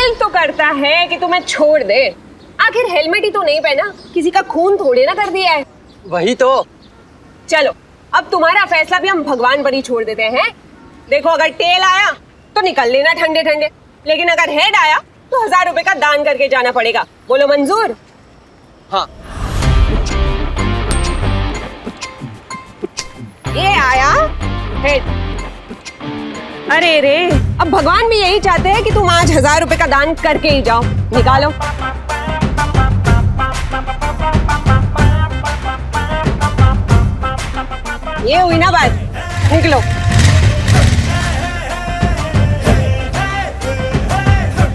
दिल तो करता है कि तुम्हें छोड़ दे, आखिर हेलमेट ही तो नहीं पहना, किसी का खून थोड़े ना कर दिया है। वही तो। चलो अब तुम्हारा फैसला भी हम भगवान पर ही छोड़ देते हैं। देखो अगर टेल आया तो निकल लेना ठंडे ठंडे, लेकिन अगर हेड आया तो 1000 रुपए का दान करके जाना पड़ेगा। बोलो मंजूर? हाँ। ये आया हेड। अरे रे, अब भगवान भी यही चाहते हैं कि तुम आज 1000 रुपए का दान करके ही जाओ। निकालो। ये हुई ना बात, निकलो।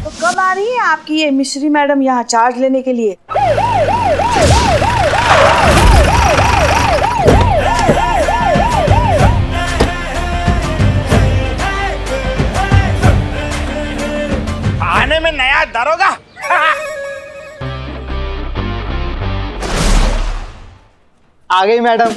तो कब आ रही है आपकी ये मिश्री मैडम यहाँ चार्ज लेने के लिए? आने में नया दरोगा। आ गई मैडम।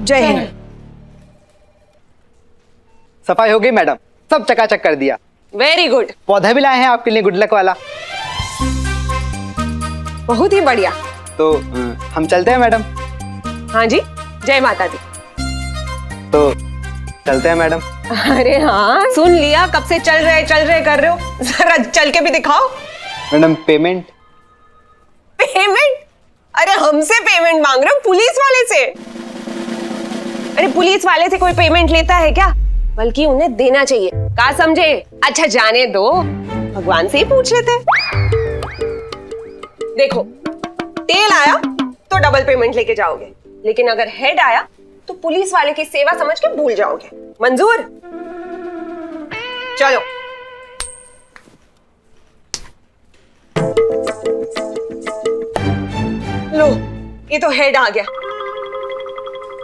जय हिंद। सफाई हो गई मैडम, सब चकाचक कर दिया। Very good. पौधा भी लाए हैं आपके लिए, गुड लक वाला। बहुत ही बढ़िया। तो हम चलते हैं मैडम। हाँ जी, जय माता दी। तो चलते हैं मैडम। अरे हाँ, सुन लिया, कब से चल रहे कर रहे हो, जरा चल के भी दिखाओ। Madam payment. पेमेंट? अरे हमसे पेमेंट मांग रहे हो, पुलिस वाले से? अरे पुलिस वाले से कोई पेमेंट लेता है क्या? बल्कि उन्हें देना चाहिए। क्या समझे? अच्छा जाने दो, भगवान से ही पूछ लेते। देखो टेल आया तो डबल पेमेंट लेके जाओगे, लेकिन अगर हेड आया तो पुलिस वाले की सेवा समझ के भूल जाओगे। मंजूर? चलो। लो, ये तो हेड आ गया।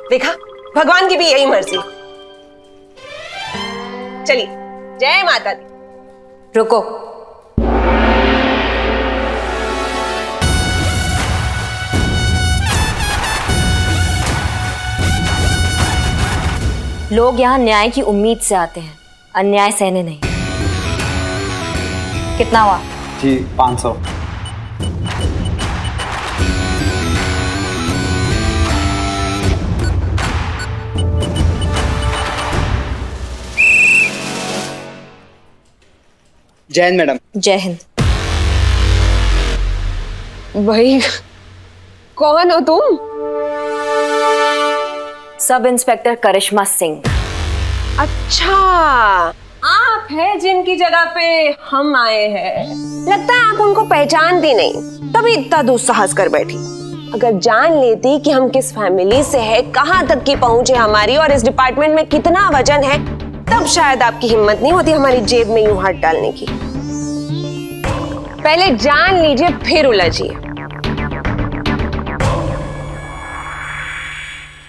देखा, भगवान की भी यही मर्जी। चलिए, जय माता दी। रुको। लोग यहाँ न्याय की उम्मीद से आते हैं, अन्याय सहने नहीं। कितना हुआ? जी 500। जय हिंद मैडम। जय हिंद। भाई कौन हो तुम? सब इंस्पेक्टर करिश्मा सिंह। अच्छा, आप हैं जिनकी जगह पे हम आए हैं। लगता है आप उनको पहचानती नहीं, तभी इतना दुस्साहस कर बैठी। अगर जान लेती कि हम किस फैमिली से है, कहां तक की पहुंच है हमारी और इस डिपार्टमेंट में कितना वजन है, तब शायद आपकी हिम्मत नहीं होती हमारी जेब में यूं हाथ डालने की। पहले जान लीजिए फिर उलझिए।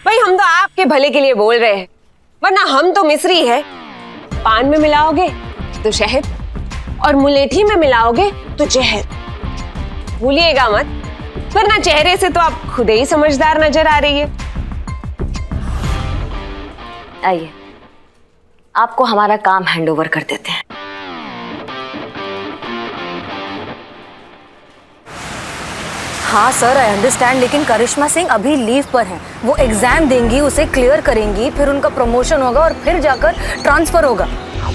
भाई हम तो आपके भले के लिए बोल रहे हैं, वरना हम तो मिस्री है। पान में मिलाओगे तो शहद और मुलेठी में मिलाओगे तो जहर। भूलिएगा मत, वरना चेहरे से तो आप खुद ही समझदार नजर आ रही है। आइए, आपको हमारा काम हैंडओवर कर देते हैं। हाँ सर, आई अंडरस्टैंड, लेकिन करिश्मा सिंह अभी लीव पर हैं। वो एग्जाम देंगी, उसे क्लियर करेंगी, फिर उनका प्रमोशन होगा और फिर जाकर ट्रांसफर होगा।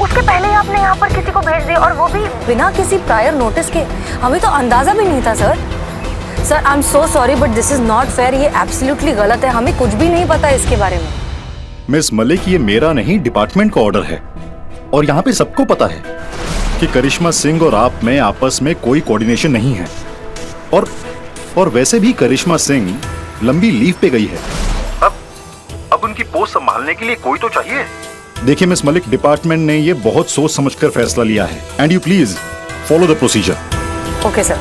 उसके पहले ही आपने यहाँ पर किसी को भेज दिया, और वो भी बिना किसी प्रायर नोटिस के। हमें तो अंदाजा भी नहीं था sir. Sir I am so sorry but this is not fair. ये एब्सोल्युटली गलत है, हमें कुछ भी नहीं पता इसके बारे में। मिस मलिक, ये मेरा नहीं डिपार्टमेंट का ऑर्डर है, और यहाँ पे सबको पता है कि करिश्मा सिंह और आप में आपस में कोई कोऑर्डिनेशन नहीं है। और वैसे भी करिश्मा सिंह लंबी लीव पे गई है। अब उनकी पोस्ट संभालने के लिए कोई तो चाहिए। देखिए मिस मलिक, डिपार्टमेंट ने ये बहुत सोच समझकर फैसला लिया है, and you please follow the procedure. Okay sir.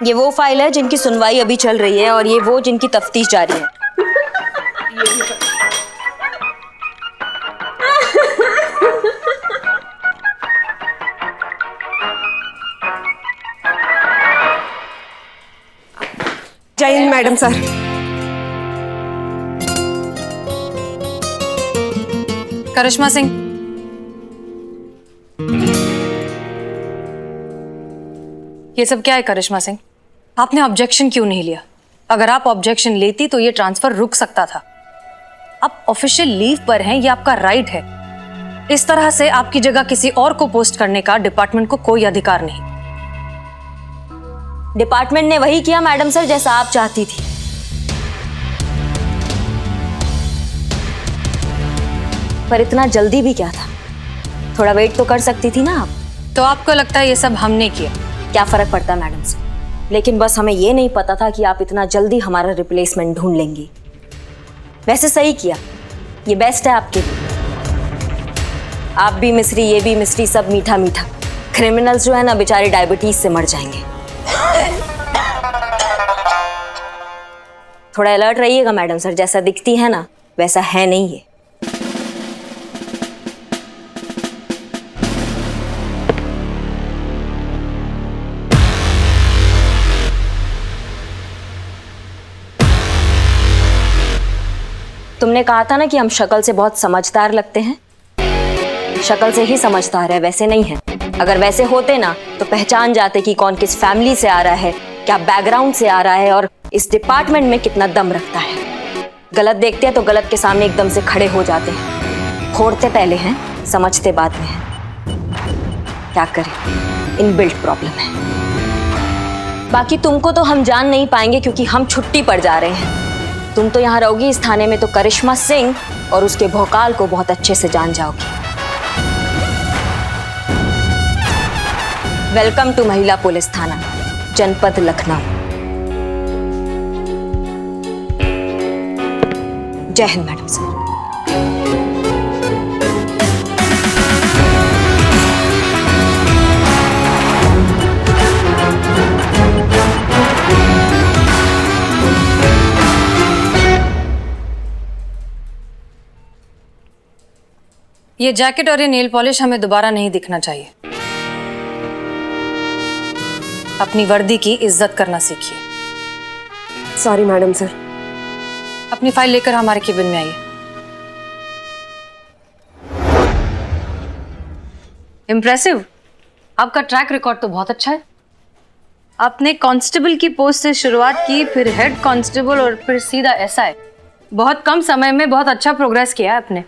ये वो फाइल है जिनकी सुनवाई अभी चल रही है और ये वो जिनकी तफ्तीश जारी है। जय हिंद मैडम सर। करिश्मा सिंह, ये सब क्या है करिश्मा सिंह? आपने ऑब्जेक्शन क्यों नहीं लिया? अगर आप ऑब्जेक्शन लेती तो ये ट्रांसफर रुक सकता था। आप ऑफिशियल लीव पर हैं, ये आपका राइट है। इस तरह से आपकी जगह किसी और को पोस्ट करने का डिपार्टमेंट को कोई अधिकार नहीं। डिपार्टमेंट ने वही किया मैडम सर जैसा आप चाहती थी। पर इतना जल्दी भी क्या था? थोड़ा वेट तो कर सकती थी ना आप। तो आपको लगता है ये सब हमने किया? क्या फर्क पड़ता है मैडम सर, लेकिन बस हमें ये नहीं पता था कि आप इतना जल्दी हमारा रिप्लेसमेंट ढूंढ लेंगी। वैसे सही किया, ये बेस्ट है आपके लिए। आप भी मिस्री, ये भी मिस्री, सब मीठा मीठा। क्रिमिनल्स जो है ना बेचारे डायबिटीज से मर जाएंगे। थोड़ा अलर्ट रहिएगा मैडम सर, जैसा दिखती है ना वैसा है नहीं ये। तुमने कहा था ना कि हम शक्ल से बहुत समझदार लगते हैं। शक्ल से ही समझदार है, वैसे नहीं है। अगर वैसे होते ना तो पहचान जाते कि कौन किस फैमिली से आ रहा है, क्या बैकग्राउंड से आ रहा है और इस डिपार्टमेंट में कितना दम रखता है। गलत देखते हैं तो गलत के सामने एकदम से खड़े हो जाते हैं। फोड़ते पहले हैं, समझते बाद में हैं। क्या करें, इनबिल्ट प्रॉब्लम है। बाकी तुमको तो हम जान नहीं पाएंगे क्योंकि हम छुट्टी पर जा रहे हैं। तुम तो यहाँ रहोगी इस थाने में तो करिश्मा सिंह और उसके भौकाल को बहुत अच्छे से जान जाओगी। वेलकम टू महिला पुलिस थाना, जनपद लखनऊ। जय हिंद मैडम सर। ये जैकेट और ये नेल पॉलिश हमें दोबारा नहीं दिखना चाहिए। अपनी वर्दी की इज्जत करना सीखिए। Sorry madam sir. अपनी फाइल लेकर हमारे केबिन में आइए। इम्प्रेसिव, आपका ट्रैक रिकॉर्ड तो बहुत अच्छा है। आपने कांस्टेबल की पोस्ट से शुरुआत की, फिर हेड कांस्टेबल और फिर सीधा एसआई। बहुत कम समय में बहुत अच्छा प्रोग्रेस किया है आपने।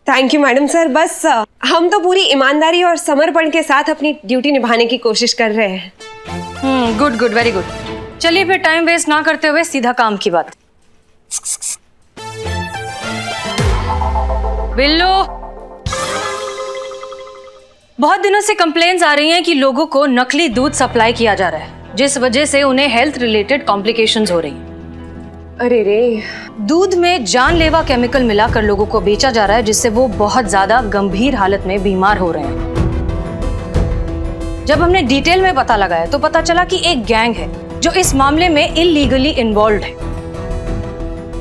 Thank you madam sir. बस हम तो पूरी ईमानदारी और समर्पण के साथ अपनी ड्यूटी निभाने की कोशिश कर रहे हैं। Good good, very good. चलिए फिर टाइम वेस्ट ना करते हुए सीधा काम की बात। बिल्लू, बहुत दिनों से कंप्लेंट्स आ रही हैं कि लोगों को नकली दूध सप्लाई किया जा रहा है, जिस वजह से उन्हें हेल्थ रिलेटेड कॉम्प्लिकेशंस हो रही हैं। अरे रे, दूध में जानलेवा केमिकल मिलाकर लोगों को बेचा जा रहा है, जिससे वो बहुत ज्यादा गंभीर हालत में बीमार हो रहे हैं। जब हमने डिटेल में पता लगाया तो पता चला कि एक गैंग है जो इस मामले में इलीगली इन्वॉल्व है।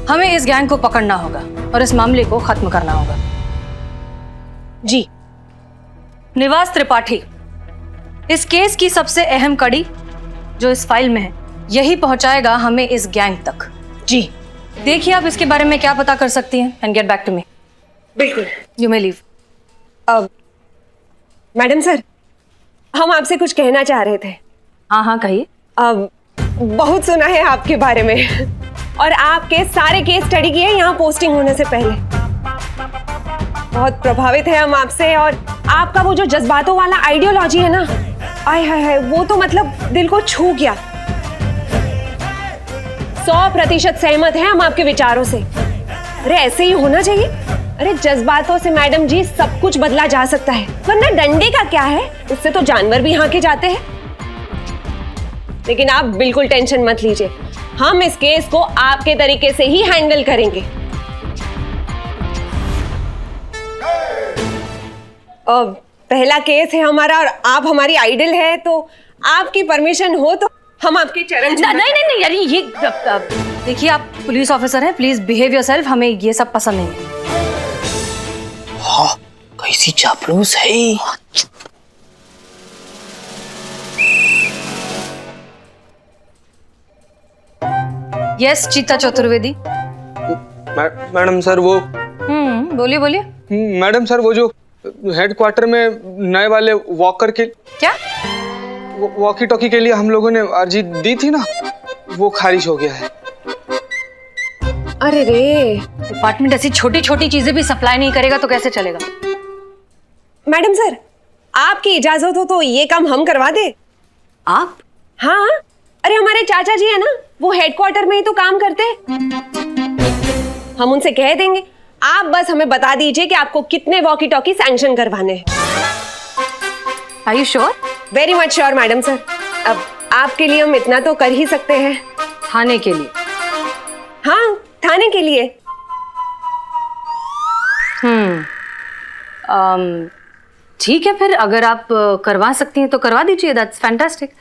हमें इस गैंग को पकड़ना होगा और इस मामले को खत्म करना होगा। जी, निवास त्रिपाठी, इस केस की सबसे अहम कड़ी जो इस फाइल में है, यही पहुंचाएगा हमें इस गैंग तक। जी, देखिए आप इसके बारे में क्या पता कर सकती हैं and get back to me. बिल्कुल, you may leave. Madam sir, हम आपसे कुछ कहना चाह रहे थे। हाँ हाँ कहिए। बहुत सुना है आपके बारे में और आपके सारे केस स्टडी किए यहाँ पोस्टिंग होने से पहले। बहुत प्रभावित है हम आपसे और आपका वो जो जज्बातों वाला आइडियोलॉजी है ना, आय हाय हाय, वो तो मतलब दिल को छू गया। 100% सहमत है हम आपके विचारों से। अरे ऐसे ही होना चाहिए। अरे जज्बातों से मैडम जी सब कुछ बदला जा सकता है, वरना डंडे का क्या है, उससे तो जानवर भी हाँके जाते हैं। लेकिन आप बिल्कुल टेंशन मत लीजिए, हम इस केस को आपके तरीके से ही हैंडल करेंगे। पहला केस है हमारा और आप हमारी आइडल है, तो आपकी परमिशन हो तो हम आपके चरण नहीं नहीं नहीं यार, ये देखिए आप पुलिस ऑफिसर हैं, प्लीज बिहेव योरसेल्फ, हमें ये सब पसंद नहीं है। हाँ, कैसी चापलूस है। यस चीता चतुर्वेदी। मैडम सर वो बोलिए बोलिए। मैडम सर वो जो हेडक्वार्टर में नए वाले वॉकर के क्या वॉकी टॉकी के लिए हम लोगों ने अर्जी दी थी ना, वो खारिज हो गया है। अरे रे, डिपार्टमेंट ऐसी छोटी छोटी चीजें भी सप्लाई नहीं करेगा तो कैसे चलेगा? मैडम सर, आपकी इजाजत हो तो ये काम हम करवा दे। आप? हाँ, अरे हमारे चाचा जी है ना, वो हेडक्वार्टर में ही तो काम करते हैं। हम उनसे कह देंगे, आप बस हमें बता दीजिए कि आपको कितने वॉकी टॉकी सैंक्शन करवाने हैं। Are you sure? Very much sure madam sir. अब आपके लिए हम इतना तो कर ही सकते हैं। थाने के लिए? हाँ, थाने के लिए। ठीक है, फिर अगर आप करवा सकती हैं तो करवा दीजिए, दैट्स फैंटास्टिक।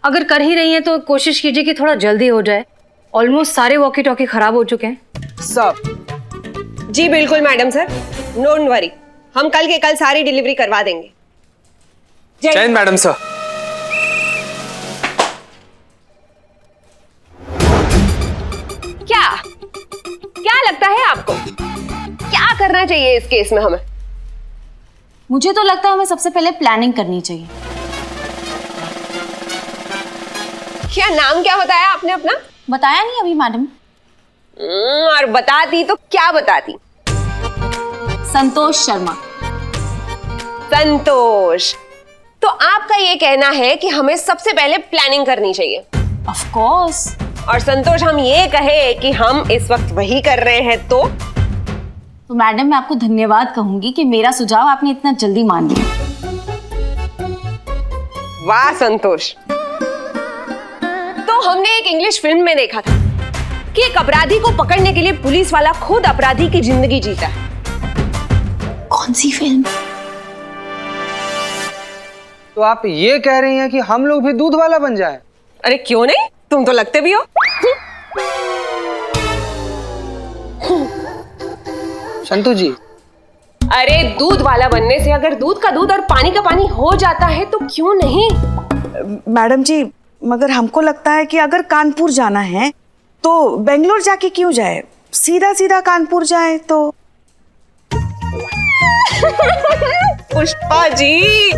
अगर कर ही रही हैं तो कोशिश कीजिए कि थोड़ा जल्दी हो जाए। ऑलमोस्ट सारे वॉकी टॉकी खराब हो चुके हैं। सब जी बिल्कुल मैडम सर, डोंट वरी, हम कल के कल सारी डिलीवरी करवा देंगे। जय मैडम सर। क्या क्या लगता है आपको, क्या करना चाहिए इस केस में हमें? मुझे तो लगता है हमें सबसे पहले प्लानिंग करनी चाहिए। क्या नाम क्या बताया आपने अपना? बताया नहीं अभी मैडम। और बताती तो क्या बताती? संतोष शर्मा। संतोष, तो आपका ये कहना है कि हमें सबसे पहले प्लानिंग करनी चाहिए? Of course. और संतोष, हम ये कहे कि हम इस वक्त वही कर रहे हैं तो मैडम मैं आपको धन्यवाद कहूंगी कि मेरा सुझाव आपने इतना जल्दी मान लिया। वाह संतोष, तो हमने एक इंग्लिश फिल्म में देखा था कि एक अपराधी को पकड़ने के लिए पुलिस वाला खुद अपराधी की जिंदगी जीता है। कौन सी फिल्म? तो आप ये कह रही हैं कि हम लोग भी दूध वाला बन जाए? अरे क्यों नहीं, तुम तो लगते भी हो। संतू जी, अरे दूध वाला बनने से अगर दूध का दूध और पानी का पानी हो जाता है तो क्यों नहीं? मैडम जी, मगर हमको लगता है कि अगर कानपुर जाना है तो बेंगलोर जाके क्यों जाए, सीधा सीधा कानपुर जाए तो। पुष्पा जी,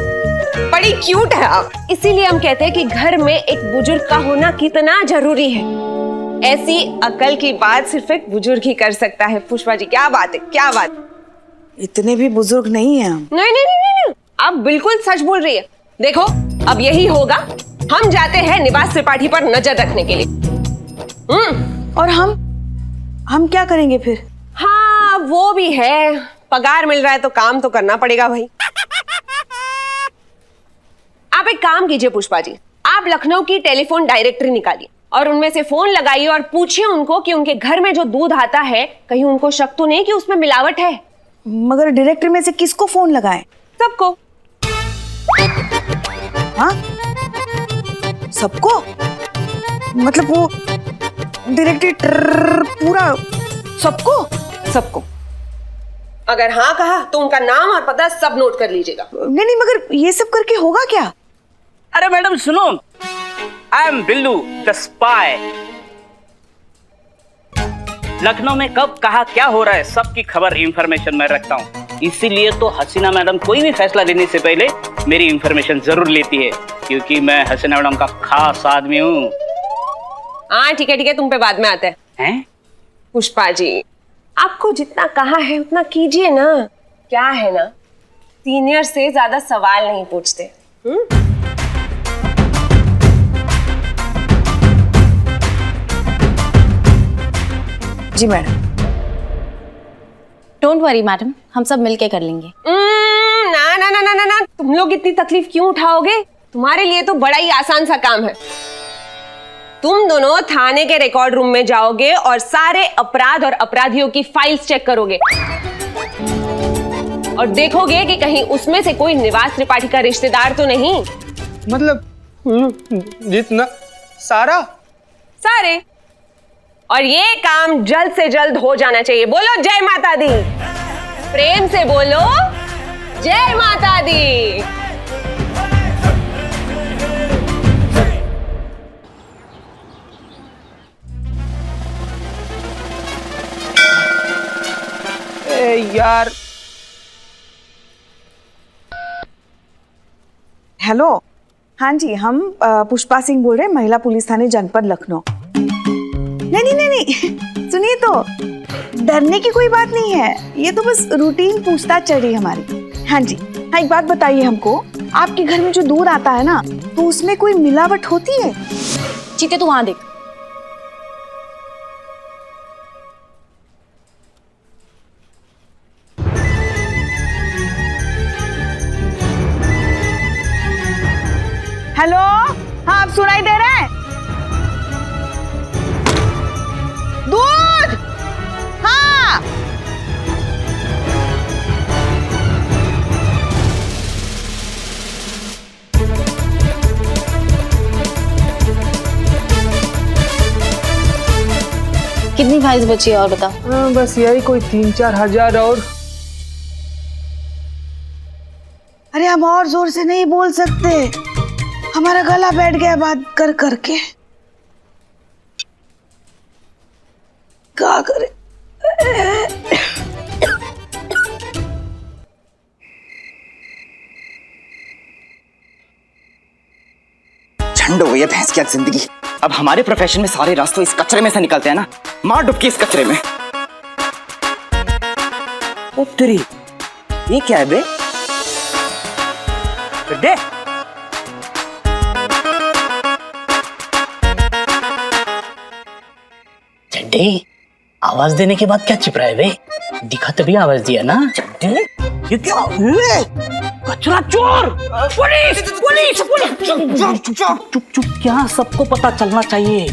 बड़ी क्यूट है आप। इसीलिए हम कहते हैं कि घर में एक बुजुर्ग का होना कितना जरूरी है। ऐसी अकल की बात सिर्फ एक बुजुर्ग ही कर सकता है। पुष्पा जी, क्या बात है, क्या बात। इतने भी बुजुर्ग नहीं है हम। नहीं नहीं नहीं नहीं, आप बिल्कुल सच बोल रही है। देखो, अब यही होगा, हम जाते हैं निवास त्रिपाठी पर नजर रखने के लिए। और हम क्या करेंगे फिर? हाँ वो भी है, पगार मिल रहा है तो काम तो करना पड़ेगा भाई। आप एक काम कीजिए पुष्पा जी, आप लखनऊ की टेलीफोन डायरेक्टरी निकालिए और उनमें से फोन लगाइए और पूछिए उनको कि उनके घर में जो दूध आता है कहीं उनको शक तो नहीं कि उसमें मिलावट है। मगर डायरेक्टरी में से किसको फोन लगाएं? सबको। हाँ, सबको? मतलब वो डायरेक्टरी पूरा सबको? सबको। अगर हाँ कहा तो उनका नाम और पता सब नोट कर लीजिएगा। नहीं नहीं, मगर ये सब करके होगा क्या? अरे मैडम सुनो, I am Billu the spy. Lucknow में कब कहा क्या हो रहा है सबकी खबर इंफॉर्मेशन मैं रखता हूँ, इसीलिए तो हसीना मैडम कोई भी फैसला लेने से पहले मेरी इंफॉर्मेशन जरूर लेती है, क्योंकि मैं हसीना मैडम का खास आदमी हूँ। हाँ ठीक है, तुम पे बाद में आते हैं। पुष्पा जी, आपको जितना कहा है उतना कीजिए ना। क्या है ना, सीनियर से ज्यादा सवाल नहीं पूछते। जी मैडम। डोंट वरी मैडम, हम सब मिलके कर लेंगे। ना ना ना ना ना ना, तुम लोग इतनी तकलीफ क्यों उठाओगे? तुम्हारे लिए तो बड़ा ही आसान सा काम है। तुम दोनों थाने के रिकॉर्ड रूम में जाओगे और सारे अपराध और अपराधियों की फाइल्स चेक करोगे और देखोगे कि कहीं उसमें से कोई निवास त्रिपाठी का रिश्तेदार तो नहीं। मतलब जितना सारा सारे। और ये काम जल्द से जल्द हो जाना चाहिए। बोलो जय माता दी। प्रेम से बोलो जय माता दी। यार हेलो, हाँ जी, हम पुष्पा सिंह बोल रहे हैं, महिला पुलिस थाने जनपद लखनऊ। नहीं, सुनिए तो, डरने की कोई बात नहीं है, ये तो बस रूटीन पूछताछ चल रही है हमारी। हाँ जी, हाँ एक बात बताइए हमको, आपके घर में जो दूध आता है ना, तो उसमें कोई मिलावट होती है? चीते तू वहां देख। हेलो, हाँ आप सुनाई दे रहे हैं? दूध, हाँ। कितनी फाइल्स बची है और बता। बस यही कोई 3-4 हजार और। अरे हम और जोर से नहीं बोल सकते, हमारा गला बैठ गया बात कर करके। क्या करे? झंड हो गई है भैंस की आज जिंदगी। अब हमारे प्रोफेशन में सारे रास्ते इस कचरे में से निकलते हैं ना, मार डुबकी इस कचरे में। ओ तेरी, ये क्या है बे? दे चड्डे, आवाज देने के बाद क्या छिप रहा है बे? दिखा तभी आवाज दिया ना। चड्डे, ये क्या? कचरा चोर! पुलिस! पुलिस! पुलिस! चुप चुप, क्या सबको पता चलना चाहिए।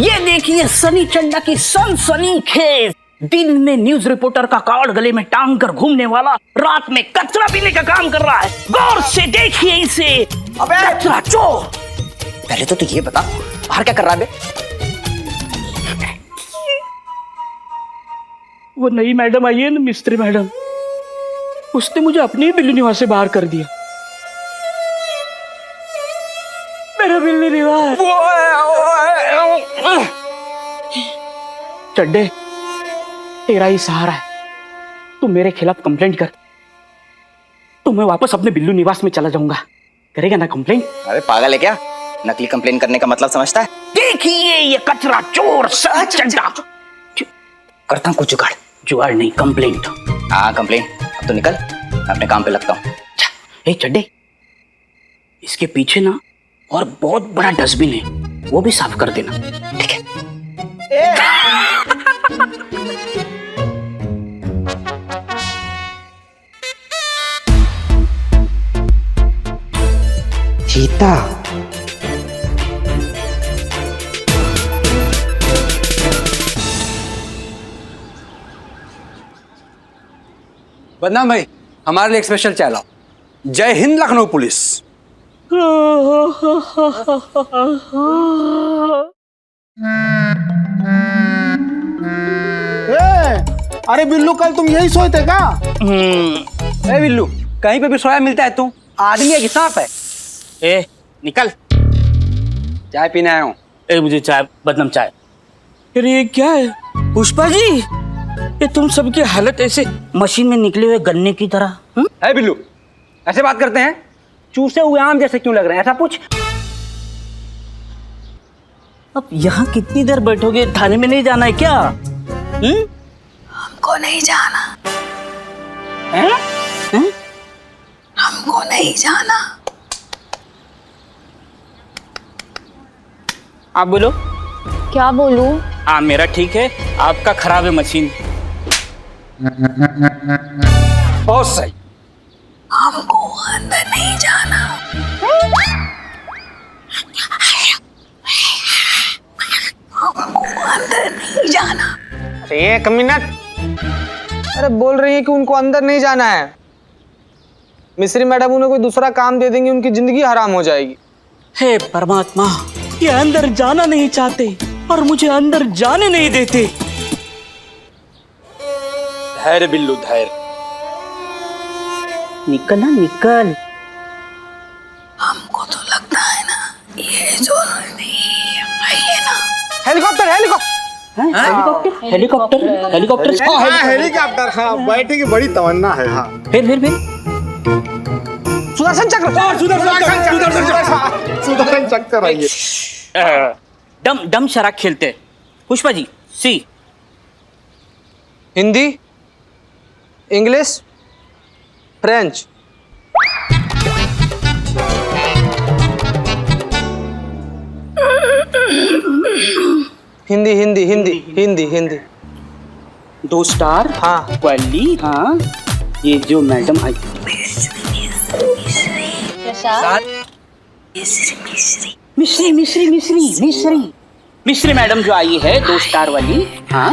ये देखिए सनी चड्डा की सनसनी खेज। दिन में न्यूज रिपोर्टर का कार्ड गले में टांग कर घूमने वाला रात में कचरा पीने का काम कर रहा है। गौर से देखिए इसे। अबे कचरा चोर! पहले तो तू ये बता, बाहर क्या कर रहा है बे? वो नई मैडम आई है ना, मिस्त्री मैडम, उसने मुझे अपने ही बिल्ली निवास से बाहर कर दिया। मेरा बिल्ली निवास। चड्डे, तेरा ही सहारा है, तू मेरे खिलाफ कंप्लेंट कर, तो मैं वापस अपने बिल्लू निवास में चला जाऊंगा। करेगा ना कंप्लेंट? अरे पागल है क्या? नकली कंप्लेन करने का मतलब समझता है? देखिए ये कचरा चोर सनी चड्डा। करता हूँ कुछ जुगाड़। जुगाड़ नहीं, कंप्लेंट। हाँ कंप्लेन। अब तो निकल, मैं अपने काम पे लगता हूँ। ए चड्डे, इसके पीछे ना और बहुत बड़ा डस्टबिन है, वो भी साफ कर देना। ठीक है? चीता, बदनाम भाई, हमारे लिए एक स्पेशल चाय लाओ। जय हिंद लखनऊ पुलिस। अरे बिल्लू, कल तुम यही सोए थे क्या? ए बिल्लू, कहीं पे भी सोया मिलता है तू? आदमी है कि सांप है? ए निकल। चाय पीने आया हूँ। ए मुझे चाय, बदनाम चाय। अरे ये क्या है पुष्पा जी, ये तुम सबकी हालत ऐसे मशीन में निकले हुए गन्ने की तरह। है बिल्लू, ऐसे बात करते हैं? चूसे हुए आम जैसे क्यों लग रहे हैं? ऐसा पूछ। अब यहाँ कितनी देर बैठोगे? थाने में नहीं जाना है क्या? हमको नहीं जाना। हमको नहीं जाना। आप बोलो। क्या बोलूं? हाँ मेरा ठीक है, आपका खराब है मशीन। बहुत सही। हमको अंदर नहीं जाना। एक मिनट। अरे बोल रही है कि उनको अंदर नहीं जाना है। मिस्री मैडम उन्हें कोई दूसरा काम दे देंगी, उनकी जिंदगी हराम हो जाएगी। हे परमात्मा, ये अंदर जाना नहीं चाहते और मुझे अंदर जाने नहीं देते। धैर्य बिल्लू, धैर्य। निकल ना, निकल। हमको तो लगता है ना ये जो helicopter, helicopter, helicopter, helicopter. Helicopter, हाँ, बैठने की बड़ी तमन्ना है। हाँ, फिर सुदर्शन चक्र, सुदर्शन चक्कर आइए। डम शराक खेलते। पुष्पा जी, सी। Hindi, English, French. Hindi Hindi Hindi Hindi Hindi. 2 star. हाँ। वाली। हाँ, ये जो मैडम आई। मिश्री मिश्री मिश्री मिश्री मिश्री मैडम जो आई है 2 स्टार वाली। हाँ,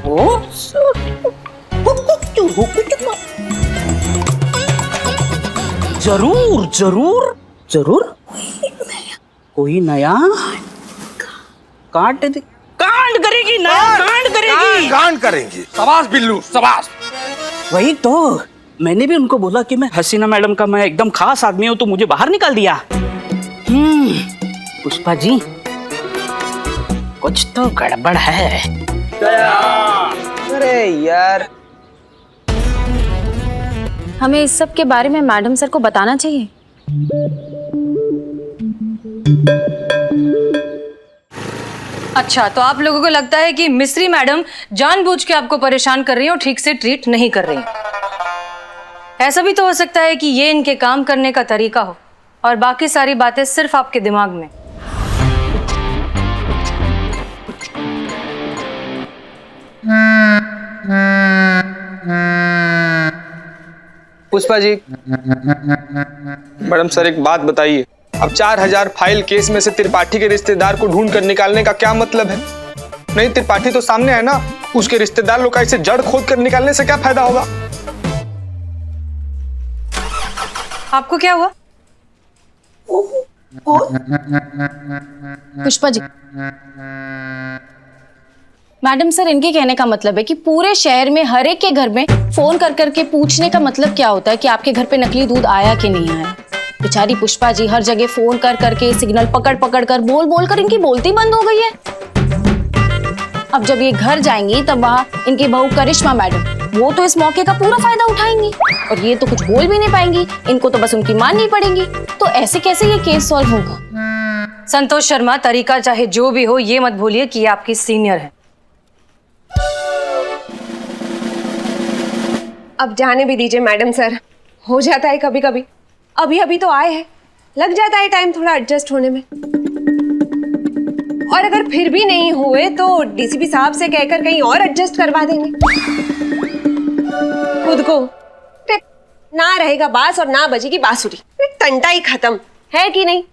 वो जरूर जरूर जरूर कोई नया कांड करेगी, नया कांड करेगी। कांड करेंगी। शाबाश बिल्लू, शाबाश। वही तो मैंने भी उनको बोला कि मैं हसीना मैडम का मैं एकदम खास आदमी हूं, तो मुझे बाहर निकाल दिया। पुष्पा जी, कुछ तो गड़बड़ है। अरे यार, हमें इस सब के बारे में मैडम सर को बताना चाहिए। अच्छा, तो आप लोगों को लगता है कि मिस्री मैडम जानबूझ के आपको परेशान कर रही हैं और ठीक से ट्रीट नहीं कर रही हैं। ऐसा भी तो हो सकता है कि ये इनके काम करने का तरीका हो और बाकी सारी बातें सिर्फ आपके दिमाग में। पुष्पा जी, मैडम सर एक बात बताइए, अब 4000 फाइल केस में से त्रिपाठी के रिश्तेदार को ढूंढ कर निकालने का क्या मतलब है? नहीं, त्रिपाठी तो सामने है ना, उसके रिश्तेदार लोग का इसे जड़ खोद कर निकालने से क्या फायदा होगा? आपको क्या हुआ? पुष्पा जी, मैडम सर, इनके कहने का मतलब है कि पूरे शहर में हर एक के घर में फोन कर करके पूछने का मतलब क्या होता है कि आपके घर पे नकली दूध आया कि नहीं आया। बेचारी पुष्पा जी हर जगह फोन कर करके, सिग्नल पकड़ पकड़ कर, बोल बोल कर इनकी बोलती बंद हो गई है। अब जब ये घर जाएंगी तब वहाँ इनकी बहू करिश्मा मैडम, वो तो इस मौके का पूरा फायदा उठाएंगी और ये तो कुछ बोल भी नहीं पाएंगी, इनको तो बस उनकी माननी पड़ेगी। तो ऐसे कैसे ये केस सॉल्व होगा? संतोष शर्मा, तरीका चाहे जो भी हो, ये मत भूलिए कि ये आपकी सीनियर है। अब जाने भी दीजिए मैडम सर, हो जाता है कभी कभी। अभी अभी तो आए हैं, लग जाता है टाइम थोड़ा एडजस्ट होने में। और अगर फिर भी नहीं हुए तो डीसीपी साहब से कहकर कहीं और एडजस्ट करवा देंगे। खुद को ना रहेगा बांस और ना बजेगी बांसुरी, टंटा ही खत्म है कि नहीं?